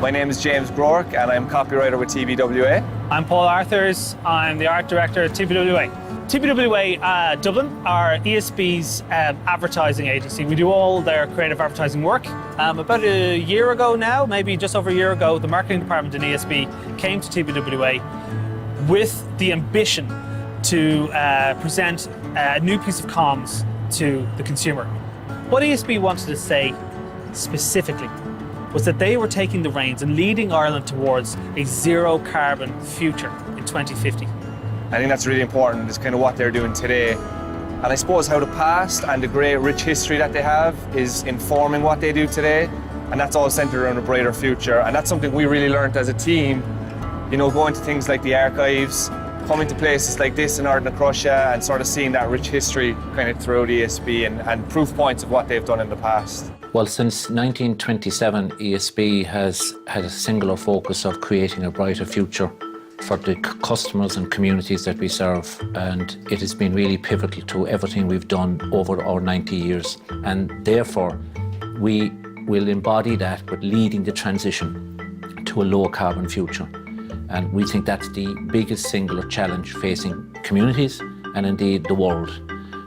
My name is James Groark and I'm copywriter with TBWA. I'm Paul Arthurs. I'm the art director at TBWA. TBWA Dublin are ESB's advertising agency. We do all their creative advertising work. About a year ago now, maybe just over a year ago, the marketing department in ESB came to TBWA with the ambition to present a new piece of comms to the consumer. What ESB wanted to say specifically was that they were taking the reins and leading Ireland towards a zero carbon future in 2050. I think that's really important, is kind of what they're doing today. And I suppose how the past and the great rich history that they have is informing what they do today. And that's all centered around a brighter future. And that's something we really learned as a team, you know, going to things like the archives, coming to places like this in Ardnacrusha and sort of seeing that rich history kind of throughout ESB and proof points of what they've done in the past. Well, since 1927, ESB has had a singular focus of creating a brighter future for the customers and communities that we serve, and it has been really pivotal to everything we've done over our 90 years. And therefore, we will embody that with leading the transition to a low carbon future. And we think that's the biggest singular challenge facing communities and indeed the world.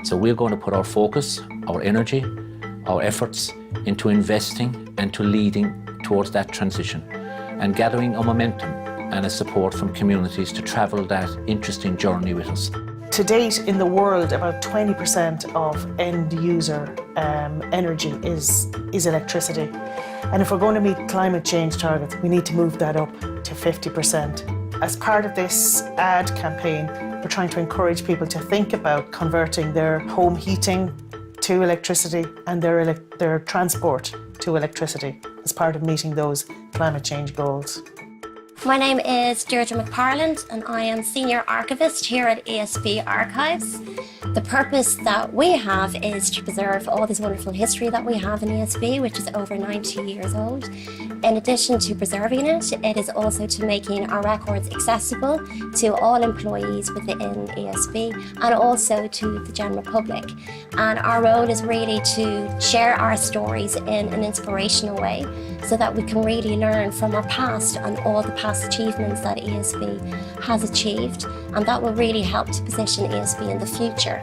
So we're going to put our focus, our energy, our efforts into investing and to leading towards that transition and gathering a momentum and a support from communities to travel that interesting journey with us. To date in the world, about 20% of end user energy is electricity. And if we're going to meet climate change targets, we need to move that up to 50%. As part of this ad campaign, we're trying to encourage people to think about converting their home heating to electricity and their transport to electricity as part of meeting those climate change goals. My name is Deirdre McParland and I am Senior Archivist here at ESB Archives. The purpose that we have is to preserve all this wonderful history that we have in ESB, which is over 90 years old. In addition to preserving it, it is also to making our records accessible to all employees within ESB and also to the general public. And our role is really to share our stories in an inspirational way so that we can really learn from our past and all the past achievements that ESB has achieved, and that will really help to position ESB in the future.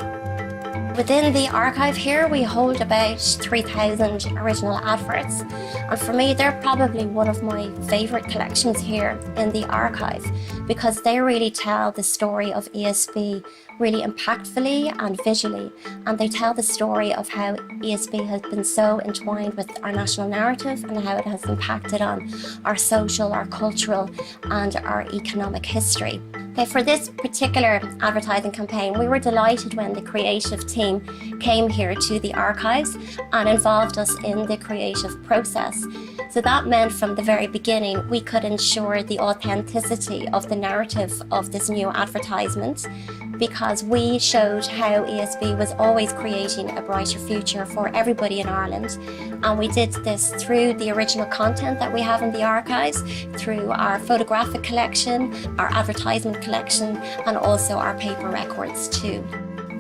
Within the archive here, we hold about 3,000 original adverts, and for me, they're probably one of my favourite collections here in the archive because they really tell the story of ESB really impactfully and visually, and they tell the story of how ESB has been so entwined with our national narrative and how it has impacted on our social, our cultural and our economic history. Okay, for this particular advertising campaign, we were delighted when the creative team came here to the archives and involved us in the creative process. So that meant from the very beginning we could ensure the authenticity of the narrative of this new advertisement, because we showed how ESB was always creating a brighter future for everybody in Ireland. And we did this through the original content that we have in the archives, through our photographic collection, our advertisement collection, and also our paper records too.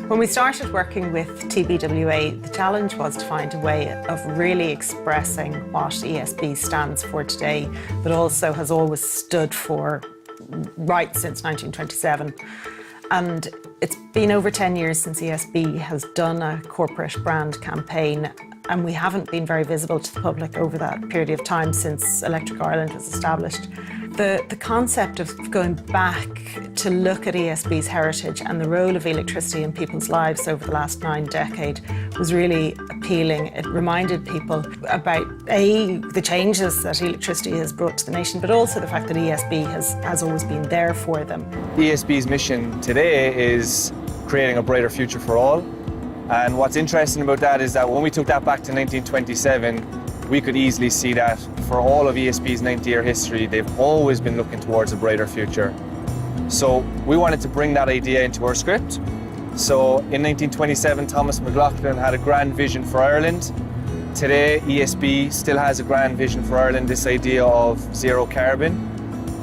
When we started working with TBWA, the challenge was to find a way of really expressing what ESB stands for today, but also has always stood for right since 1927. And it's been over 10 years since ESB has done a corporate brand campaign, and we haven't been very visible to the public over that period of time since Electric Ireland was established. The concept of going back to look at ESB's heritage and the role of electricity in people's lives over the last 9 decades was really appealing. It reminded people about the changes that electricity has brought to the nation, but also the fact that ESB has always been there for them. ESB's mission today is creating a brighter future for all. And what's interesting about that is that when we took that back to 1927, we could easily see that for all of ESB's 90-year history, they've always been looking towards a brighter future. So we wanted to bring that idea into our script. So in 1927, Thomas McLaughlin had a grand vision for Ireland. Today, ESB still has a grand vision for Ireland, this idea of zero carbon.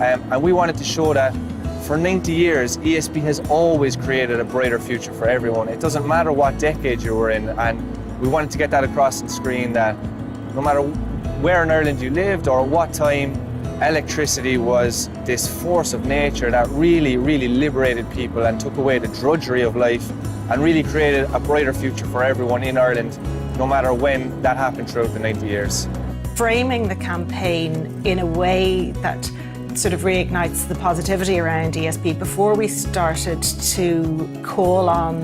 And we wanted to show that for 90 years, ESB has always created a brighter future for everyone. It doesn't matter what decade you were in, and we wanted to get that across on screen that no matter where in Ireland you lived or what time, electricity was this force of nature that really, really liberated people and took away the drudgery of life and really created a brighter future for everyone in Ireland, no matter when that happened throughout the 90 years. Framing the campaign in a way that sort of reignites the positivity around ESB before we started to call on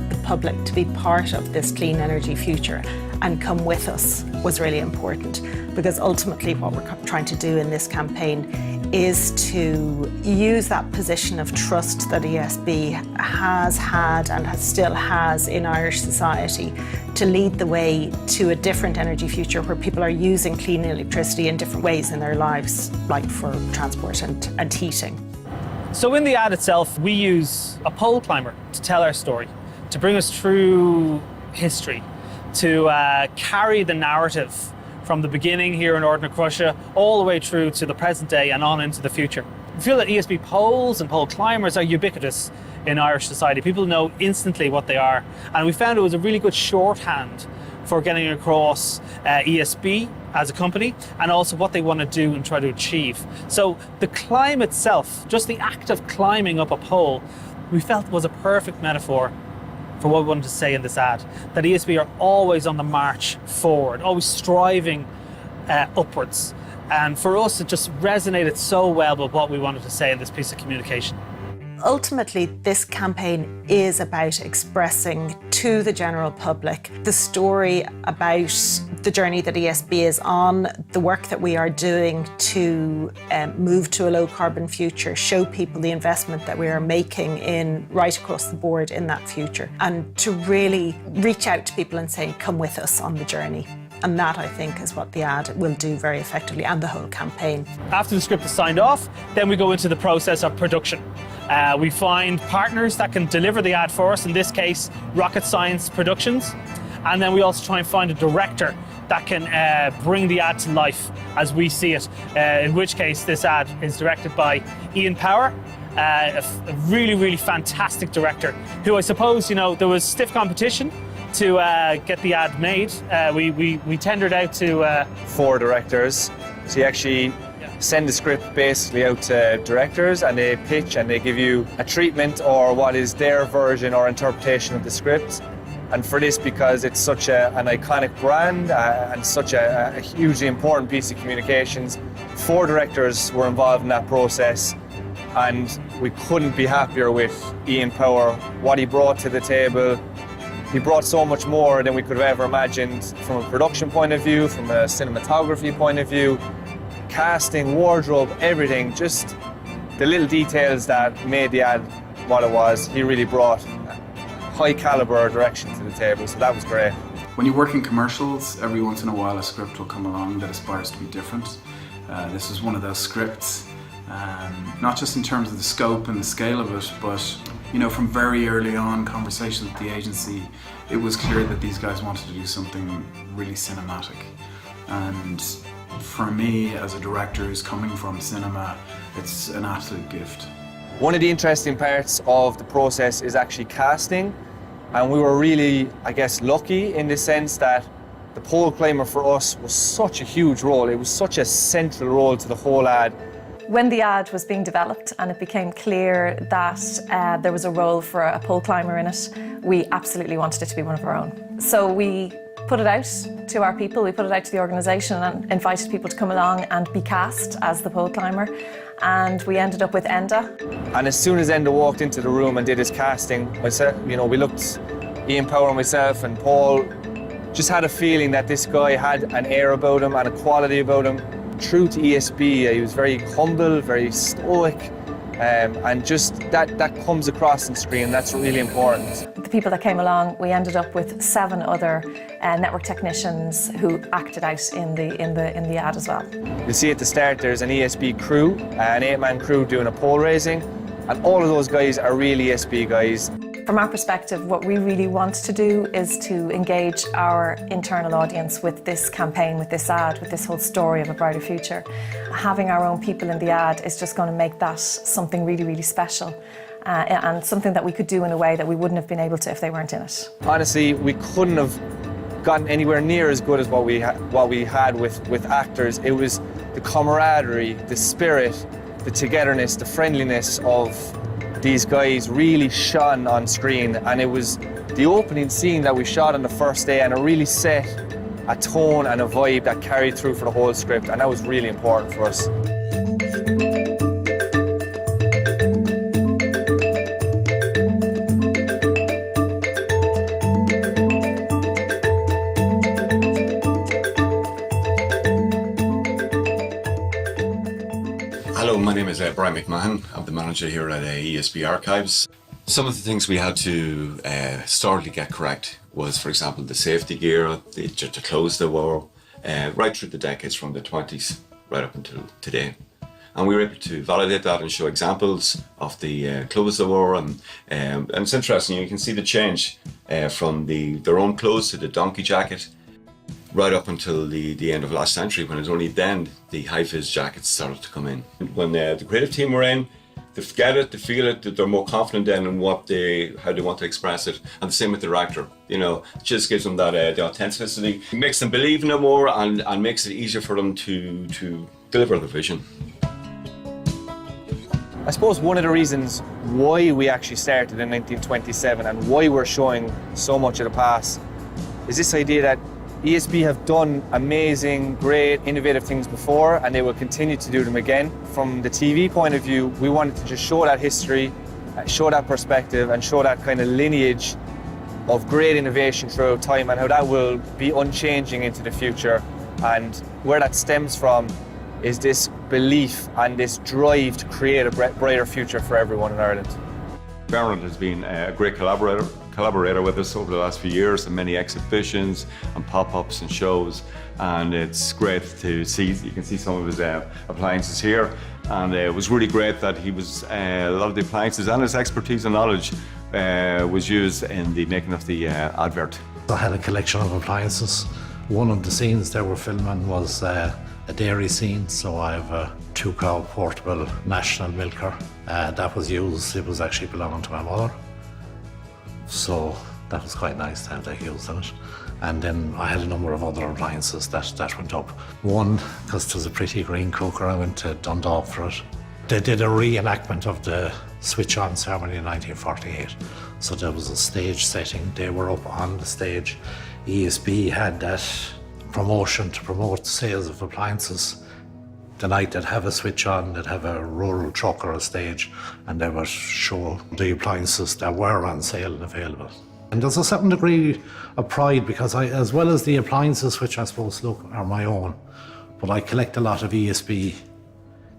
the public to be part of this clean energy future and come with us was really important, because ultimately what we're trying to do in this campaign is to use that position of trust that ESB has had and still has in Irish society to lead the way to a different energy future where people are using clean electricity in different ways in their lives, like for transport and heating. So in the ad itself, we use a pole climber to tell our story, to bring us through history, to carry the narrative from the beginning here in Northern Prussia all the way through to the present day and on into the future. We feel that ESB poles and pole climbers are ubiquitous in Irish society. People know instantly what they are, and we found it was a really good shorthand for getting across ESB as a company and also what they want to do and try to achieve. So the climb itself, just the act of climbing up a pole, we felt was a perfect metaphor for what we wanted to say in this ad, that ESB are always on the march forward, always striving upwards. And for us, it just resonated so well with what we wanted to say in this piece of communication. Ultimately, this campaign is about expressing to the general public the story about the journey that ESB is on, the work that we are doing to move to a low carbon future, show people the investment that we are making in right across the board in that future, and to really reach out to people and say, come with us on the journey. And that, I think, is what the ad will do very effectively, and the whole campaign. After the script is signed off, then we go into the process of production. We find partners that can deliver the ad for us, in this case, Rocket Science Productions. And then we also try and find a director that can bring the ad to life as we see it, in which case this ad is directed by Ian Power, a really, really fantastic director, who I suppose, you know, there was stiff competition to get the ad made. We tendered out to 4 directors. So you actually send the script basically out to directors, and they pitch and they give you a treatment or what is their version or interpretation of the script. And for this, because it's such an iconic brand and such a hugely important piece of communications, 4 directors were involved in that process, and we couldn't be happier with Ian Power, what he brought to the table. He brought so much more than we could have ever imagined from a production point of view, from a cinematography point of view, casting, wardrobe, everything, just the little details that made the ad what it was. He really brought high caliber direction to the table, so that was great. When you work in commercials, every once in a while a script will come along that aspires to be different. This is one of those scripts, not just in terms of the scope and the scale of it, but you know, from very early on conversations with the agency, it was clear that these guys wanted to do something really cinematic. And for me, as a director who's coming from cinema, it's an absolute gift. One of the interesting parts of the process is actually casting, and we were really, I guess, lucky in the sense that the pole climber for us was such a huge role. It was such a central role to the whole ad. When the ad was being developed and it became clear that there was a role for a pole climber in it, we absolutely wanted it to be one of our own. So we put it out to our people, we put it out to the organisation and invited people to come along and be cast as the pole climber. And we ended up with Enda. And as soon as Enda walked into the room and did his casting, you know, we looked, Ian Power and myself and Paul, just had a feeling that this guy had an air about him and a quality about him. True to ESB, he was very humble, very stoic, and just that comes across on screen. That's really important. The people that came along, we ended up with 7 other network technicians who acted out in the ad as well. You'll see at the start there's an ESB crew, an 8-man crew doing a pole raising, and all of those guys are really ESB guys. From our perspective, what we really want to do is to engage our internal audience with this campaign, with this ad, with this whole story of a brighter future. Having our own people in the ad is just going to make that something really, really special and something that we could do in a way that we wouldn't have been able to if they weren't in it. Honestly, we couldn't have gotten anywhere near as good as what we had with actors. It was the camaraderie, the spirit, the togetherness, the friendliness of these guys really shone on screen, and it was the opening scene that we shot on the first day, and it really set a tone and a vibe that carried through for the whole script, and that was really important for us. Hello, my name is Brian McMahon. I'm the manager here at ESB Archives. Some of the things we had to start to get correct was, for example, the safety gear, to close the war, right through the decades from the 20s right up until today. And we were able to validate that and show examples of the close the war, and it's interesting, you can see the change from their own clothes to the donkey jacket, right up until the end of last century, when it was only then the high-vis jackets started to come in. When the creative team were in, they get it, they feel it, that they're more confident then in how they want to express it. And the same with the actor, it just gives them that the authenticity. It makes them believe in it more and makes it easier for them to deliver the vision. I suppose one of the reasons why we actually started in 1927 and why we're showing so much of the past is this idea that ESB have done amazing, great, innovative things before, and they will continue to do them again. From the TV point of view, we wanted to just show that history, show that perspective, and show that kind of lineage of great innovation throughout time, and how that will be unchanging into the future. And where that stems from is this belief and this drive to create a brighter future for everyone in Ireland. Bernard has been a great collaborator with us over the last few years in many exhibitions and pop-ups and shows, and it's great to see. You can see some of his appliances here, and it was really great that he was a lot of the appliances and his expertise and knowledge was used in the making of the advert. I had a collection of appliances. One of the scenes they were filming was a dairy scene, so I have a 2-cow portable national milker. That was used, it was actually belonging to my mother. So that was quite nice to have that used in it. And then I had a number of other appliances that went up. One, because there's a pretty green cooker, I went to Dundalk for it. They did a reenactment of the switch-on ceremony in 1948. So there was a stage setting, they were up on the stage. ESB had that promotion to promote sales of appliances. The night they'd have a switch on, they'd have a rural truck or a stage, and they would show the appliances that were on sale and available. And there's a certain degree of pride because as well as the appliances, which I suppose are my own, but I collect a lot of ESB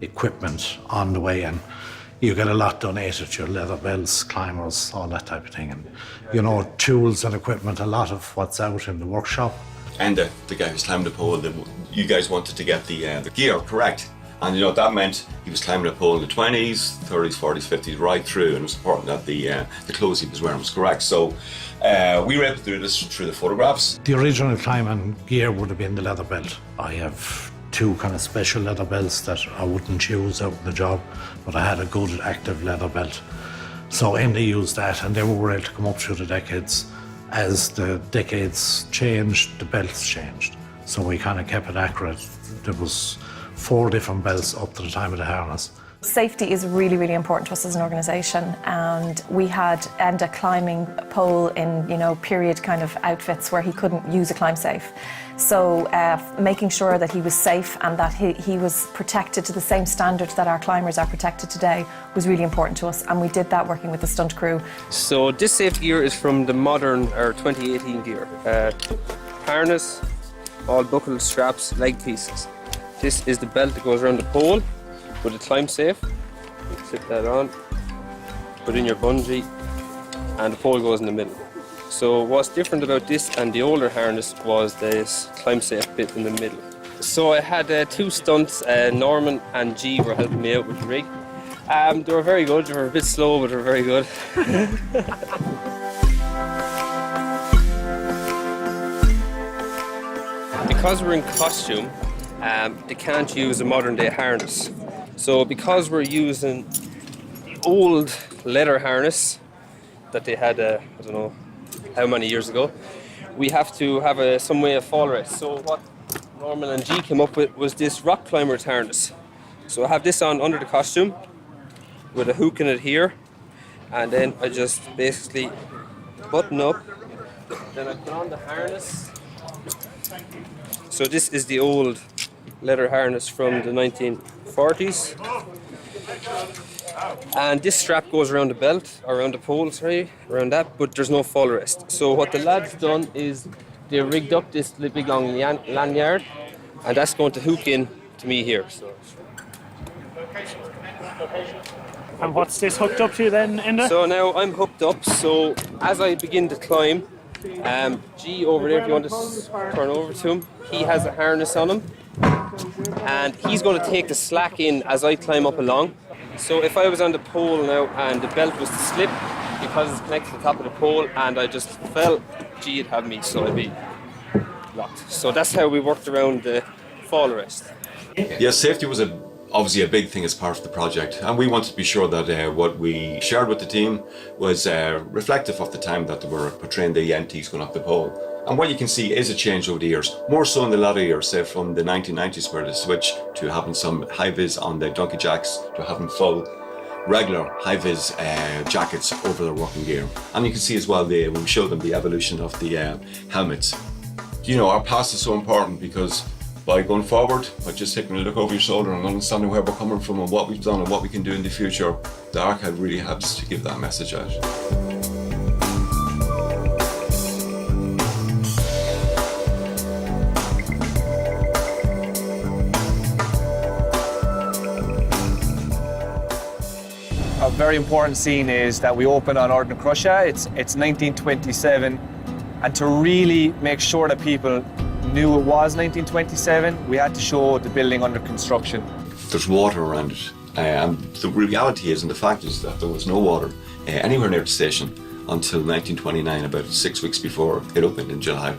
equipment on the way, and you get a lot donated, your leather belts, climbers, all that type of thing. And tools and equipment, a lot of what's out in the workshop. And the guy who's climbing the pole, you guys wanted to get the gear correct. And that meant he was climbing the pole in the 20s, 30s, 40s, 50s, right through, and it was important that the clothes he was wearing was correct. So we were able to do this through the photographs. The original climbing gear would have been the leather belt. I have 2 kind of special leather belts that I wouldn't use out in the job, but I had a good active leather belt. So Enda used that, and then we were able to come up through the decades. As the decades changed, the belts changed. So we kind of kept it accurate. There was 4 different belts up to the time of the harness. Safety is really, really important to us as an organisation, and we had Enda climbing a pole in, period kind of outfits where he couldn't use a climb safe. So making sure that he was safe and that he was protected to the same standard that our climbers are protected today was really important to us, and we did that working with the stunt crew. So this safety gear is from the modern, or 2018 gear. Harness, all buckled straps, leg pieces. This is the belt that goes around the pole with a climb safe. You slip that on, put in your bungee, and the pole goes in the middle. So what's different about this and the older harness was this climb safe bit in the middle. So I had 2 stunts, Norman and G were helping me out with the rig. They were very good, they were a bit slow, but they were very good. Because we're in costume, they can't use a modern day harness. So because we're using the old leather harness that they had, I don't know how many years ago, we have to have some way of fall rest. So what Norman and G came up with was this rock climber's harness. So I have this on under the costume with a hook in it here, and then I just basically button up, then I put on the harness. So this is the old leather harness from the 1940s. And this strap goes around the belt, or around the pole, sorry, around that, but there's no fall rest. So what the lads done is they rigged up this big long lanyard, and that's going to hook in to me here. So. And what's this hooked up to then, Enda? So now I'm hooked up, so as I begin to climb, G over there, if you want to turn over to him, he has a harness on him, and he's going to take the slack in as I climb up along. So if I was on the pole now and the belt was to slip, because it's connected to the top of the pole and I just fell, G would have me, so I'd be locked. So that's how we worked around the fall rest. Yes, safety was obviously a big thing as part of the project, and we wanted to be sure that what we shared with the team was reflective of the time that they were portraying the EMTs going up the pole. And what you can see is a change over the years, more so in the latter years, say from the 1990s, where they switched to having some high-vis on the donkey jacks to having full regular high-vis jackets over their working gear. And you can see as well, when we show them the evolution of the helmets. You know, our past is so important because by going forward, by just taking a look over your shoulder and understanding where we're coming from and what we've done and what we can do in the future, the archive really helps to give that message out. A very important scene is that we open on Ardnacrusha. It's 1927, and to really make sure that people knew it was 1927, we had to show the building under construction. There's water around it, and the reality is, and the fact is, that there was no water anywhere near the station until 1929, about 6 weeks before it opened in July.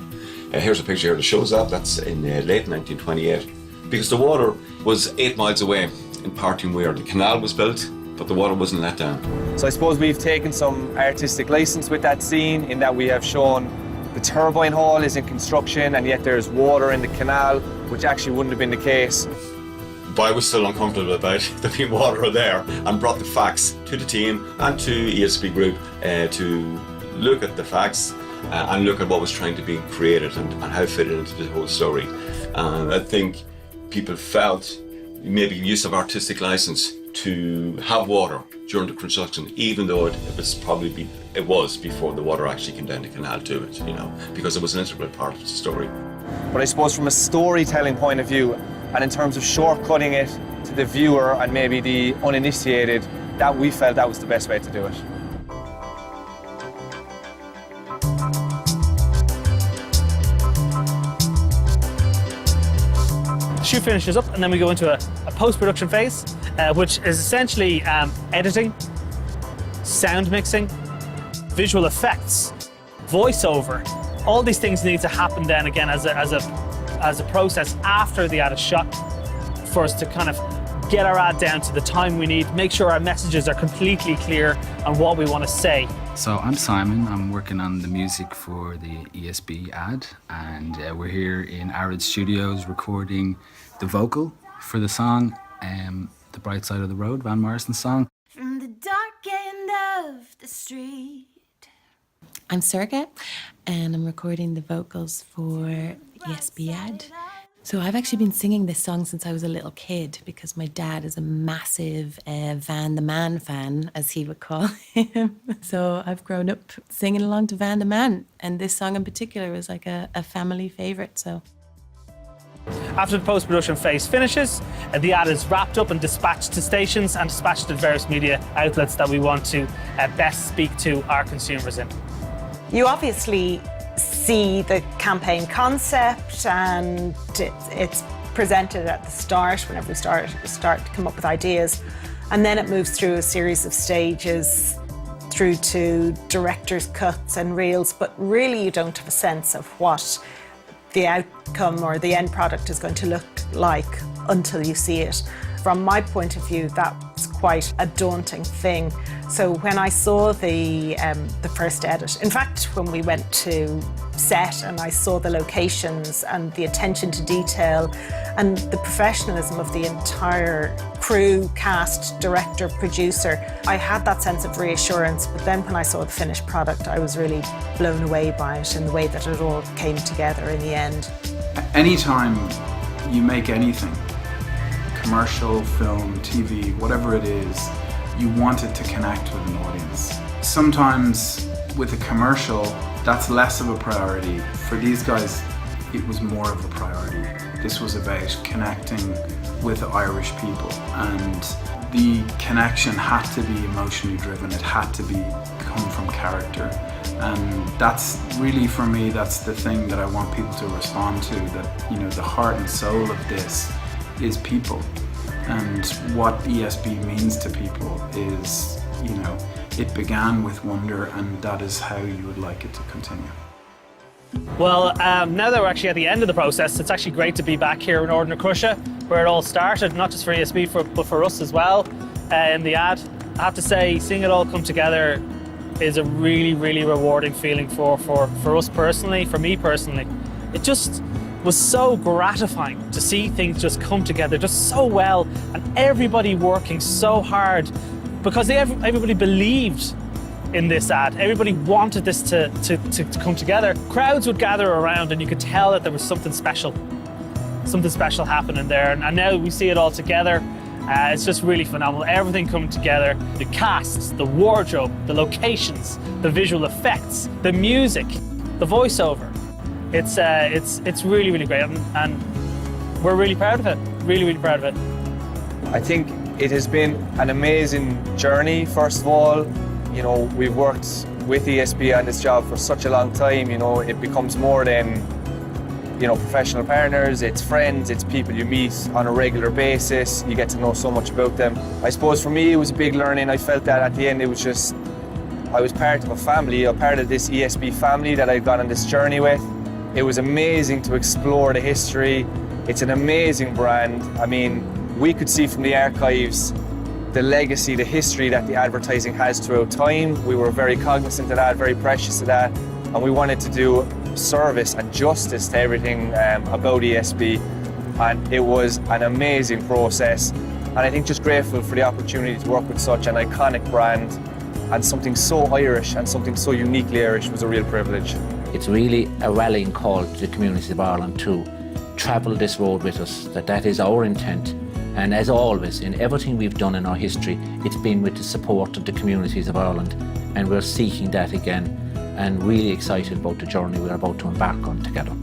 Here's a picture here that shows that. That's in late 1928, because the water was 8 miles away in Partymweir. The canal was built, but the water wasn't let down. So I suppose we've taken some artistic license with that scene, in that we have shown the turbine hall is in construction and yet there's water in the canal, which actually wouldn't have been the case. But I was still uncomfortable about there being water there, and brought the facts to the team and to ESB Group to look at the facts and look at what was trying to be created and how it fitted into the whole story. And I think people felt maybe use of artistic license to have water during the construction, even though it was before the water actually came down the canal to it, you know, because it was an integral part of the story. But I suppose from a storytelling point of view, and in terms of shortcutting it to the viewer and maybe the uninitiated, that we felt that was the best way to do it. Shoot finishes up, and then we go into a post-production phase, which is essentially editing, sound mixing, visual effects, voiceover. All these things need to happen then again as a process after the ad is shot, for us to kind of get our ad down to the time we need, make sure our messages are completely clear on what we want to say. So I'm Simon, I'm working on the music for the ESB ad, and we're here in Arid Studios recording the vocal for the song, The Bright Side of the Road, Van Morrison's song. From the dark end of the street. I'm Serga, and I'm recording the vocals for ESB ad. So I've actually been singing this song since I was a little kid, because my dad is a massive Van the Man fan, as he would call him. So I've grown up singing along to Van the Man, and this song in particular was like a family favourite, so. After the post-production phase finishes, the ad is wrapped up and dispatched to stations and dispatched to various media outlets that we want to best speak to our consumers in. You obviously see the campaign concept, and it's presented at the start whenever we start to come up with ideas, and then it moves through a series of stages through to director's cuts and reels, but really you don't have a sense of what the outcome or the end product is going to look like until you see it. From my point of view, that's quite a daunting thing. So when I saw the first edit, in fact, when we went to set and I saw the locations and the attention to detail and the professionalism of the entire crew, cast, director, producer, I had that sense of reassurance. But then when I saw the finished product, I was really blown away by it and the way that it all came together in the end. Anytime you make anything, commercial, film, TV, whatever it is, you want it to connect with an audience. Sometimes with a commercial, that's less of a priority. For these guys, it was more of a priority. This was about connecting with Irish people, and the connection had to be emotionally driven. It had to come from character. And that's really, for me, that's the thing that I want people to respond to, that, you know, the heart and soul of this is people. And what ESB means to people is, you know, it began with wonder, and that is how you would like it to continue. Well, now that we're actually at the end of the process, it's actually great to be back here in Northern Croatia, where it all started, not just for ESB, but for us as well, in the ad. I have to say, seeing it all come together is a really, really rewarding feeling for us personally, for me personally. It just was so gratifying to see things just come together just so well, and everybody working so hard, because everybody believed in this ad. Everybody wanted this to come together. Crowds would gather around and you could tell that there was something special happening there. And now we see it all together. It's just really phenomenal. Everything coming together. The cast, the wardrobe, the locations, the visual effects, the music, the voiceover. It's really, really great, and we're really proud of it. Really, really proud of it. I think it has been an amazing journey, first of all. You know, we've worked with ESB on this job for such a long time. You know, it becomes more than, you know, professional partners, it's friends, it's people you meet on a regular basis. You get to know so much about them. I suppose for me, it was a big learning. I felt that at the end, it was just, I was part of a family, a part of this ESB family that I'd gone on this journey with. It was amazing to explore the history. It's an amazing brand. I mean, we could see from the archives the legacy, the history that the advertising has throughout time. We were very cognizant of that, very precious of that, and we wanted to do service and justice to everything about ESB, and it was an amazing process. And I think just grateful for the opportunity to work with such an iconic brand, and something so Irish and something so uniquely Irish was a real privilege. It's really a rallying call to the communities of Ireland to travel this road with us, that is our intent. And as always, in everything we've done in our history, it's been with the support of the communities of Ireland, and we're seeking that again, and really excited about the journey we're about to embark on together.